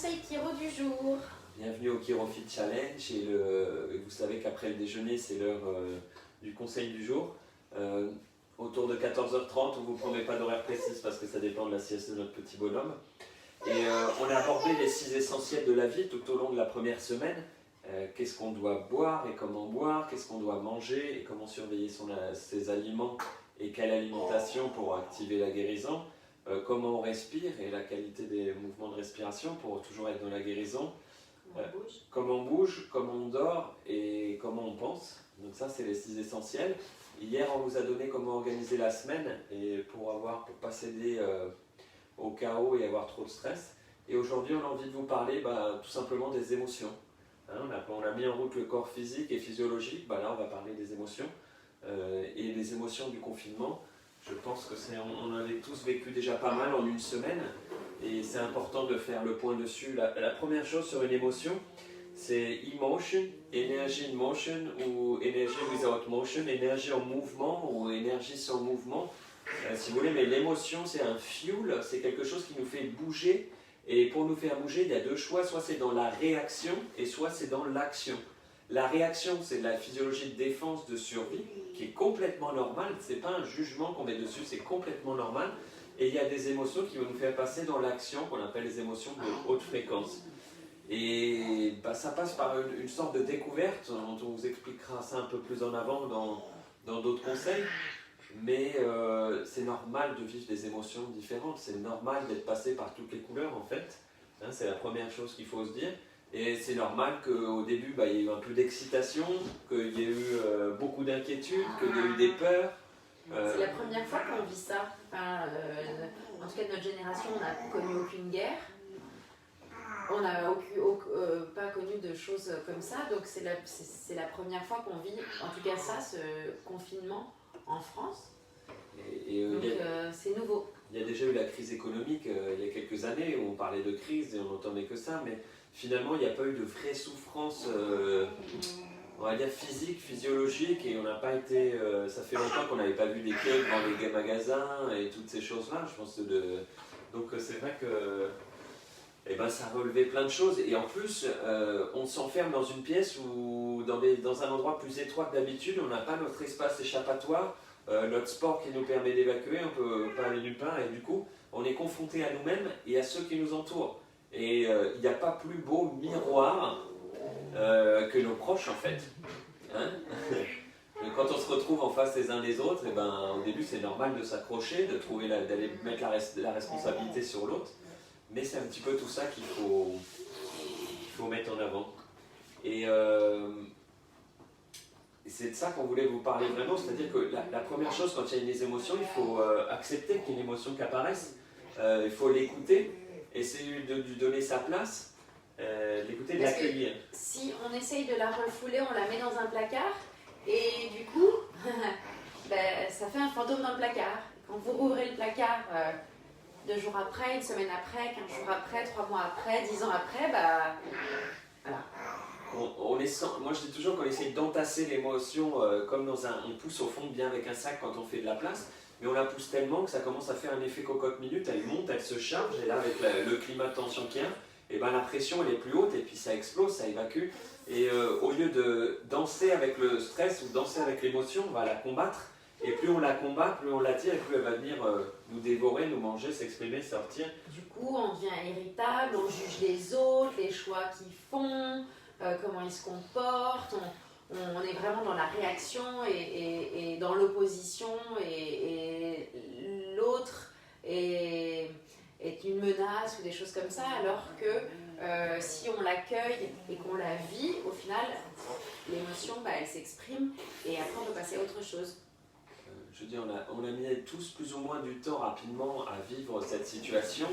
conseil Chiro du jour. Bienvenue au ChiroFit Challenge et vous savez qu'après le déjeuner c'est l'heure du conseil du jour. Autour de 14h30, on ne vous promet pas d'horaire précis parce que ça dépend de la sieste de notre petit bonhomme. Et on a abordé les 6 essentiels de la vie tout au long de la première semaine. Qu'est-ce qu'on doit boire et comment boire, qu'est-ce qu'on doit manger et comment surveiller ses aliments et quelle alimentation pour activer la guérison. Comment on respire et la qualité des mouvements de respiration pour toujours être dans la guérison. Comment on bouge, comment on dort et comment on pense. Donc ça c'est les 6 essentiels. Hier on vous a donné comment organiser la semaine et pour pas céder au chaos et avoir trop de stress. Et aujourd'hui on a envie de vous parler tout simplement des émotions. On a mis en route le corps physique et physiologique, là on va parler des émotions et les émotions du confinement. Je pense que on avait tous vécu déjà pas mal en une semaine et c'est important de faire le point dessus. La première chose sur une émotion, c'est emotion, energy in motion ou energy without motion, énergie en mouvement ou énergie sans mouvement, si vous voulez, mais l'émotion c'est un fuel, c'est quelque chose qui nous fait bouger et pour nous faire bouger il y a deux choix, soit c'est dans la réaction et soit c'est dans l'action. La réaction, c'est de la physiologie de défense, de survie, qui est complètement normale. Ce n'est pas un jugement qu'on met dessus, c'est complètement normal. Et il y a des émotions qui vont nous faire passer dans l'action, qu'on appelle les émotions de haute fréquence. Et ça passe par une sorte de découverte, on vous expliquera ça un peu plus en avant dans d'autres conseils. Mais c'est normal de vivre des émotions différentes, c'est normal d'être passé par toutes les couleurs en fait. C'est la première chose qu'il faut se dire. Et c'est normal qu'au début, il y ait eu un peu d'excitation, qu'il y ait eu beaucoup d'inquiétudes, qu'il y ait eu des peurs. C'est la première fois qu'on vit ça. En tout cas, de notre génération, on n'a connu aucune guerre. On n'a pas connu de choses comme ça. Donc c'est la première fois qu'on vit, en tout cas ça, ce confinement en France. Donc c'est nouveau. Il y a déjà eu la crise économique il y a quelques années où on parlait de crise et on n'entendait que ça, mais finalement il n'y a pas eu de vraie souffrance, on va dire physique, physiologique, et on n'a pas été, ça fait longtemps qu'on n'avait pas vu des queues dans les magasins et toutes ces choses-là, je pense. Donc c'est vrai que ça a relevé plein de choses, et en plus on s'enferme dans une pièce ou dans un endroit plus étroit que d'habitude, on n'a pas notre espace échappatoire. Notre sport qui nous permet d'évacuer, on ne peut pas aller nulle part et du coup on est confronté à nous-mêmes et à ceux qui nous entourent. Et il n'y a pas plus beau miroir que nos proches en fait. Quand on se retrouve en face les uns des autres, au début c'est normal de s'accrocher, d'aller mettre la responsabilité sur l'autre, mais c'est un petit peu tout ça qu'il faut mettre en avant. Et c'est de ça qu'on voulait vous parler vraiment, c'est-à-dire que la première chose quand il y a des émotions, il faut accepter qu'il y ait une émotion qui apparaisse, il faut l'écouter, essayer de lui donner sa place, l'écouter, de l'accueillir. Si on essaye de la refouler, on la met dans un placard et du coup, ça fait un fantôme dans le placard. Quand vous rouvrez le placard 2 jours après, 1 semaine après, 15 jours après, 3 mois après, 10 ans après, voilà. Moi je dis toujours qu'on essaye d'entasser l'émotion comme on pousse au fond bien avec un sac quand on fait de la place, mais on la pousse tellement que ça commence à faire un effet cocotte minute, elle monte, elle se charge, et là avec le climat de tension qu'il y a, et la pression elle est plus haute et puis ça explose, ça évacue, et au lieu de danser avec le stress ou danser avec l'émotion, on va la combattre, et plus on la combat, plus on l'attire, et plus elle va venir nous dévorer, nous manger, s'exprimer, sortir. Du coup on devient irritable, on juge les autres, les choix qu'ils font, comment ils se comportent, on est vraiment dans la réaction et dans l'opposition, et l'autre est une menace ou des choses comme ça, alors que si on l'accueille et qu'on la vit, au final, l'émotion, elle s'exprime et après on peut passer à autre chose. Je veux dire, on a mis tous plus ou moins du temps rapidement à vivre cette situation,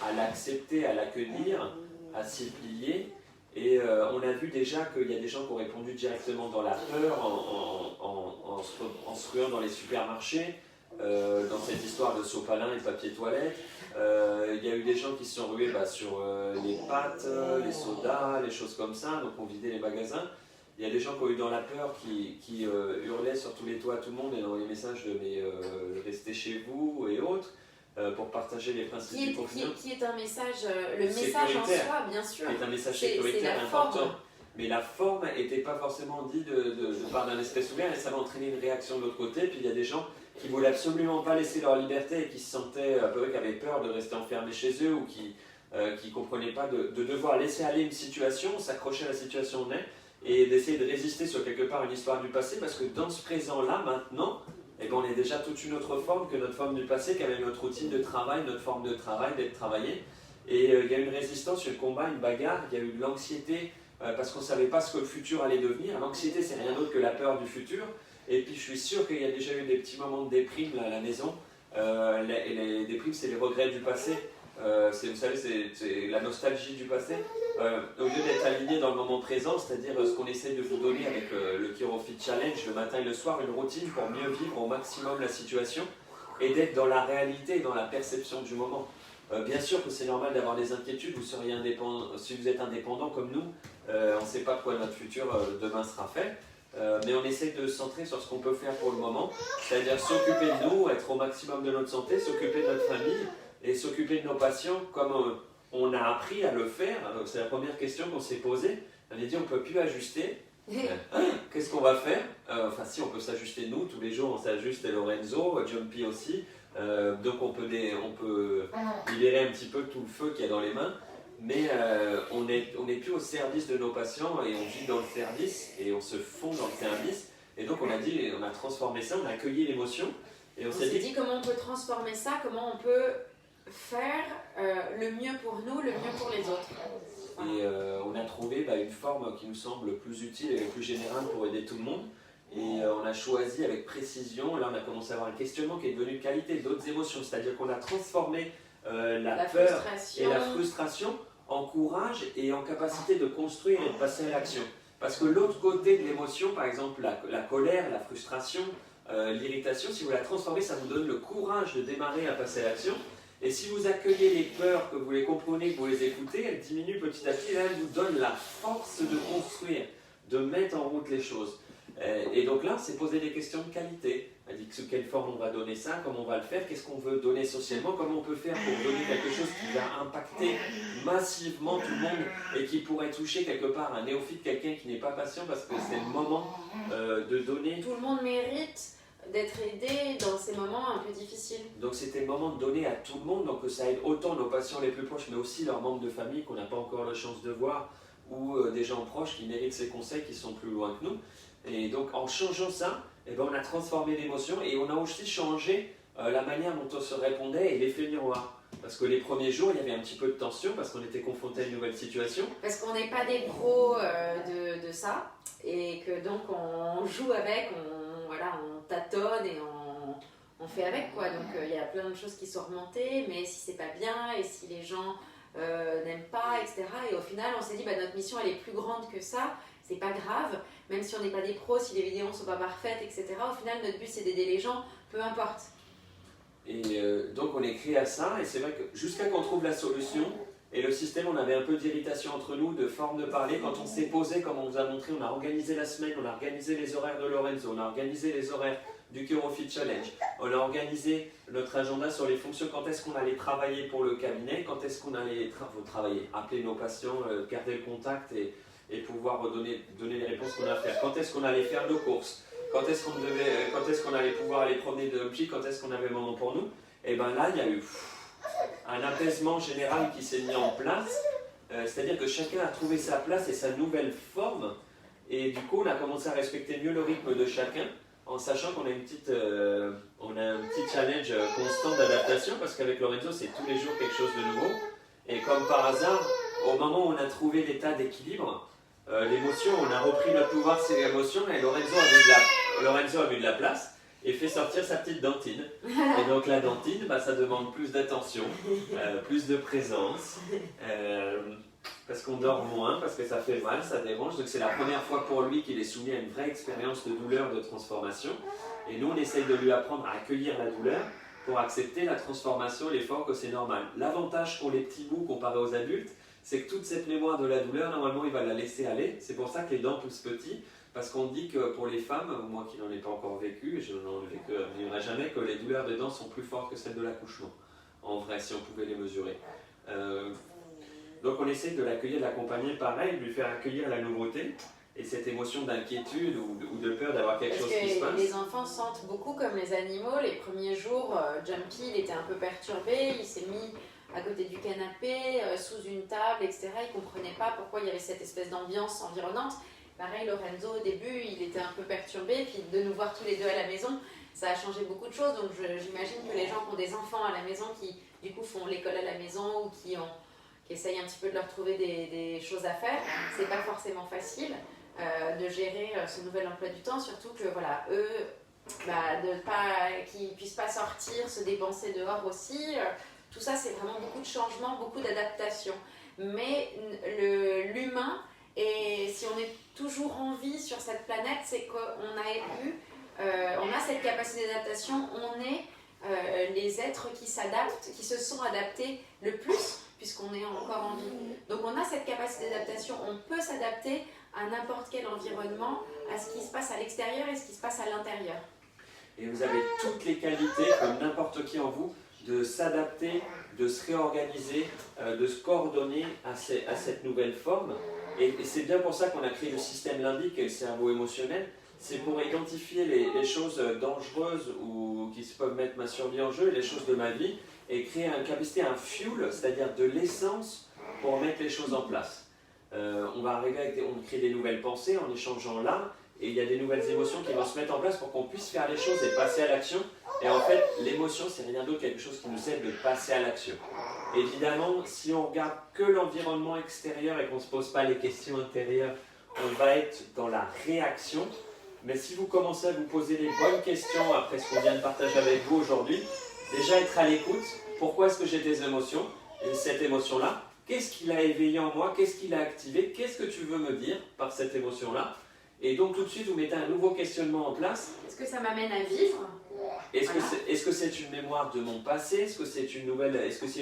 à l'accepter, à l'accueillir, à s'y plier. Et on a vu déjà qu'il y a des gens qui ont répondu directement dans la peur, en se ruant dans les supermarchés, dans cette histoire de sopalin et de papier toilette. Il y a eu des gens qui se sont rués sur les pâtes, les sodas, les choses comme ça, donc on vidait les magasins. Il y a des gens qui ont eu dans la peur, qui hurlaient sur tous les toits à tout le monde et dans les messages de « mais restez chez vous » et autres. pour partager les principes du confinement. Qui est un message, le message en soi, bien sûr. Qui est un message C'est sécuritaire la important. forme. Mais la forme n'était pas forcément dit de part d'un espèce ouvert et ça va entraîner une réaction de l'autre côté. Puis il y a des gens qui ne voulaient absolument pas laisser leur liberté et qui se sentaient un peu, qui avaient peur de rester enfermés chez eux ou qui ne comprenaient pas de devoir laisser aller une situation, s'accrocher à la situation où on est et d'essayer de résister sur quelque part une histoire du passé parce que dans ce présent-là, maintenant, eh ben, on est déjà toute une autre forme que notre forme du passé, qui avait notre routine de travail, notre forme de travail, d'être travaillé. Et il y a eu une résistance, un combat, une bagarre, il y a eu de l'anxiété parce qu'on ne savait pas ce que le futur allait devenir. L'anxiété, c'est rien d'autre que la peur du futur. Et puis je suis sûr qu'il y a déjà eu des petits moments de déprime là, à la maison. Les déprimes, c'est les regrets du passé. Vous savez, c'est la nostalgie du passé. Au lieu d'être aligné dans le moment présent, c'est-à-dire ce qu'on essaie de vous donner avec le Chirofit Challenge, le matin et le soir, une routine pour mieux vivre au maximum la situation et d'être dans la réalité et dans la perception du moment. Bien sûr que c'est normal d'avoir des inquiétudes, vous seriez indépendant, si vous êtes indépendant comme nous, on ne sait pas de quoi notre futur demain sera fait, mais on essaie de se centrer sur ce qu'on peut faire pour le moment, c'est-à-dire s'occuper de nous, être au maximum de notre santé, s'occuper de notre famille et s'occuper de nos patients comme on a appris à le faire. C'est la première question qu'on s'est posée, on a dit on ne peut plus ajuster. Qu'est-ce qu'on va faire? Enfin si, on peut s'ajuster nous, tous les jours on s'ajuste, et Lorenzo, Jumpy aussi, donc on peut libérer un petit peu tout le feu qu'il y a dans les mains, mais on n'est plus au service de nos patients et on vit dans le service et on se fond dans le service. Et donc on a transformé ça, on a accueilli l'émotion et on s'est dit comment on peut transformer ça, comment on peut faire le mieux pour nous, le mieux pour les autres. Et on a trouvé une forme qui nous semble plus utile et plus générale pour aider tout le monde. Et on a choisi avec précision, là on a commencé à avoir un questionnement qui est devenu qualité d'autres émotions, c'est-à-dire qu'on a transformé la peur et la frustration en courage et en capacité de construire et de passer à l'action. Parce que l'autre côté de l'émotion, par exemple la colère, la frustration, l'irritation, si vous la transformez, ça vous donne le courage de démarrer à passer à l'action. Et si vous accueillez les peurs, que vous les comprenez, que vous les écoutez, elles diminuent petit à petit et là, elles vous donnent la force de construire, de mettre en route les choses. Et donc là, c'est poser des questions de qualité. On dit sous quelle forme on va donner ça, comment on va le faire, qu'est-ce qu'on veut donner socialement, comment on peut faire pour donner quelque chose qui va impacter massivement tout le monde et qui pourrait toucher quelque part un néophyte, quelqu'un qui n'est pas patient, parce que c'est le moment de donner. Tout le monde mérite d'être aidé dans ces moments un peu difficiles. Donc c'était le moment de donner à tout le monde, donc que ça aide autant nos patients les plus proches, mais aussi leurs membres de famille qu'on n'a pas encore la chance de voir, ou des gens proches qui méritent ces conseils qui sont plus loin que nous. Et donc en changeant ça, on a transformé l'émotion et on a aussi changé la manière dont on se répondait et l'effet miroir. Parce que les premiers jours, il y avait un petit peu de tension parce qu'on était confronté à une nouvelle situation. Parce qu'on n'est pas des pros de ça et que donc on joue avec, on tâtonne et on fait avec quoi. Donc il y a plein de choses qui sont remontées, mais si c'est pas bien et si les gens n'aiment pas, etc. Et au final, on s'est dit notre mission elle est plus grande que ça. C'est pas grave, même si on n'est pas des pros, si les vidéos ne sont pas parfaites, etc. Au final, notre but c'est d'aider les gens, peu importe. Et donc on est créé à ça, et c'est vrai que jusqu'à qu'on trouve la solution, et le système, on avait un peu d'irritation entre nous, de forme de parler. Quand on s'est posé, comme on vous a montré, on a organisé la semaine, on a organisé les horaires de Lorenzo, on a organisé les horaires du Chirofit Challenge, on a organisé notre agenda sur les fonctions, quand est-ce qu'on allait travailler pour le cabinet, quand est-ce qu'on allait travailler, appeler nos patients, garder le contact et pouvoir donner les réponses qu'on a à faire. Quand est-ce qu'on allait faire nos courses? Quand est-ce qu'on allait pouvoir aller promener de pied? Quand est-ce qu'on avait un moment pour nous? Et bien là, il y a eu un apaisement général qui s'est mis en place. C'est-à-dire que chacun a trouvé sa place et sa nouvelle forme. Et du coup, on a commencé à respecter mieux le rythme de chacun, en sachant qu'on a un petit challenge constant d'adaptation, parce qu'avec Lorenzo, c'est tous les jours quelque chose de nouveau. Et comme par hasard, au moment où on a trouvé l'état d'équilibre, l'émotion, on a repris notre pouvoir sur l'émotion et Lorenzo a vu de la place et fait sortir sa petite dentine. Et donc la dentine, ça demande plus d'attention, plus de présence, parce qu'on dort moins, parce que ça fait mal, ça dérange. Donc c'est la première fois pour lui qu'il est soumis à une vraie expérience de douleur, de transformation. Et nous, on essaye de lui apprendre à accueillir la douleur pour accepter la transformation, l'effort, que c'est normal. L'avantage pour les petits bouts comparé aux adultes, c'est que toute cette mémoire de la douleur, normalement, il va la laisser aller. C'est pour ça que les dents poussent petits, parce qu'on dit que pour les femmes, moi qui n'en ai pas encore vécu, et je n'en vivrai jamais, que les douleurs des dents sont plus fortes que celles de l'accouchement. en vrai, si on pouvait les mesurer. Donc on essaie de l'accueillir, de l'accompagner pareil, de lui faire accueillir la nouveauté et cette émotion d'inquiétude ou de peur d'avoir quelque chose qui se passe. Parce que les enfants sentent beaucoup comme les animaux. Les premiers jours, Jumpy il était un peu perturbé, il s'est mis à côté du canapé, sous une table, etc. Il ne comprenait pas pourquoi il y avait cette espèce d'ambiance environnante. Pareil, Lorenzo, au début, il était un peu perturbé, puis de nous voir tous les deux à la maison, ça a changé beaucoup de choses. Donc j'imagine que les gens qui ont des enfants à la maison, qui du coup font l'école à la maison ou qui essayent un petit peu de leur trouver des choses à faire, c'est pas forcément facile de gérer ce nouvel emploi du temps, surtout que voilà, eux, qu'ils ne puissent pas sortir, se dépenser dehors aussi. Tout ça, c'est vraiment beaucoup de changements, beaucoup d'adaptations. Mais l'humain, et si on est toujours en vie sur cette planète, c'est qu'on a cette capacité d'adaptation, on est les êtres qui s'adaptent, qui se sont adaptés le plus, puisqu'on est encore en vie. Donc on a cette capacité d'adaptation, on peut s'adapter à n'importe quel environnement, à ce qui se passe à l'extérieur et ce qui se passe à l'intérieur. Et vous avez toutes les qualités, comme n'importe qui en vous, de s'adapter, de se réorganiser, de se coordonner à cette nouvelle forme. Et c'est bien pour ça qu'on a créé le système limbique et le cerveau émotionnel. C'est pour identifier les choses dangereuses ou qui peuvent mettre ma survie en jeu, les choses de ma vie, et créer une capacité, un fuel, c'est-à-dire de l'essence pour mettre les choses en place. On va arriver on crée des nouvelles pensées en échangeant là, et il y a des nouvelles émotions qui vont se mettre en place pour qu'on puisse faire les choses et passer à l'action. Et en fait, l'émotion, c'est rien d'autre, quelque chose qui nous aide de passer à l'action. Évidemment, si on regarde que l'environnement extérieur et qu'on ne se pose pas les questions intérieures, on va être dans la réaction. Mais si vous commencez à vous poser les bonnes questions après ce qu'on vient de partager avec vous aujourd'hui, déjà être à l'écoute, pourquoi est-ce que j'ai des émotions? Et cette émotion-là, qu'est-ce qui l'a éveillé en moi? Qu'est-ce qui l'a activé? Qu'est-ce que tu veux me dire par cette émotion-là? Et donc tout de suite, vous mettez un nouveau questionnement en place. Est-ce que ça m'amène à vivre? Est-ce que c'est une mémoire de mon passé? Est-ce que c'est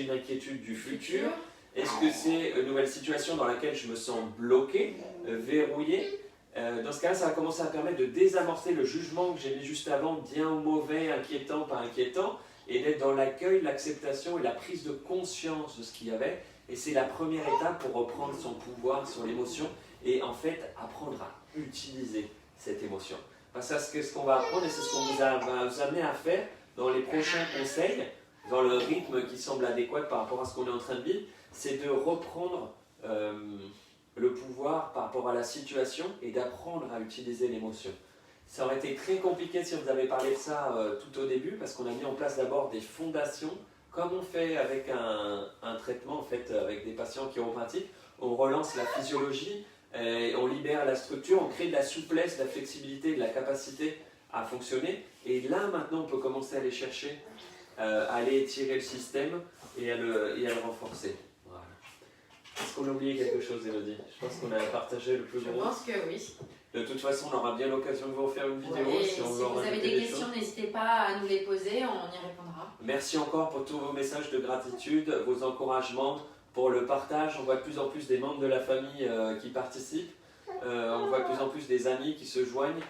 une inquiétude du futur? Est-ce que c'est une nouvelle situation dans laquelle je me sens bloqué, verrouillé? Dans ce cas-là, ça va commencer à permettre de désamorcer le jugement que j'ai mis juste avant, bien ou mauvais, inquiétant, pas inquiétant, et d'être dans l'accueil, l'acceptation et la prise de conscience de ce qu'il y avait. Et c'est la première étape pour reprendre son pouvoir sur l'émotion et en fait apprendre à utiliser cette émotion. Parce que ce qu'on va apprendre, et c'est ce qu'on va vous amener à faire dans les prochains conseils, dans le rythme qui semble adéquat par rapport à ce qu'on est en train de vivre, c'est de reprendre le pouvoir par rapport à la situation et d'apprendre à utiliser l'émotion. Ça aurait été très compliqué si on vous avait parlé de ça tout au début, parce qu'on a mis en place d'abord des fondations, comme on fait avec un traitement en fait, avec des patients chiropratiques. On relance la physiologie, on libère la structure, on crée de la souplesse, de la flexibilité, de la capacité à fonctionner. Et là, maintenant, on peut commencer à aller chercher, à aller étirer le système et à le renforcer. Voilà. Est-ce qu'on a oublié quelque chose, Élodie? Je pense qu'on a partagé le plus gros. Je pense que oui. De toute façon, on aura bien l'occasion de vous refaire une vidéo. Ouais, si vous avez des questions, n'hésitez pas à nous les poser, on y répondra. Merci encore pour tous vos messages de gratitude, vos encouragements, pour le partage. On voit de plus en plus des membres de la famille qui participent. On voit de plus en plus des amis qui se joignent.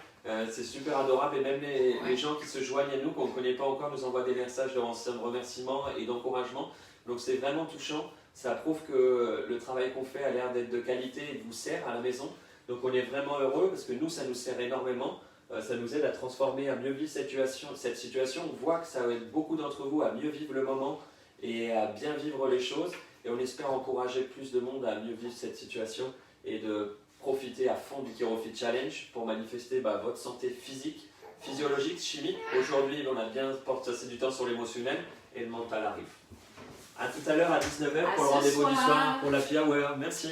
C'est super adorable et même les gens qui se joignent à nous, qu'on ne connaît pas encore, nous envoient des messages de remerciements et d'encouragement. Donc c'est vraiment touchant. Ça prouve que le travail qu'on fait a l'air d'être de qualité et vous sert à la maison. Donc on est vraiment heureux parce que nous, ça nous sert énormément. Ça nous aide à transformer, à mieux vivre cette situation. On voit que ça aide beaucoup d'entre vous à mieux vivre le moment et à bien vivre les choses. Et on espère encourager plus de monde à mieux vivre cette situation et de profiter à fond du ChiroFit Challenge pour manifester votre santé physique, physiologique, chimique. Aujourd'hui, on a bien passé du temps sur l'émotionnel et le mental arrive. A tout à l'heure à 19h pour le rendez-vous du soir pour la Happy Hour. Merci.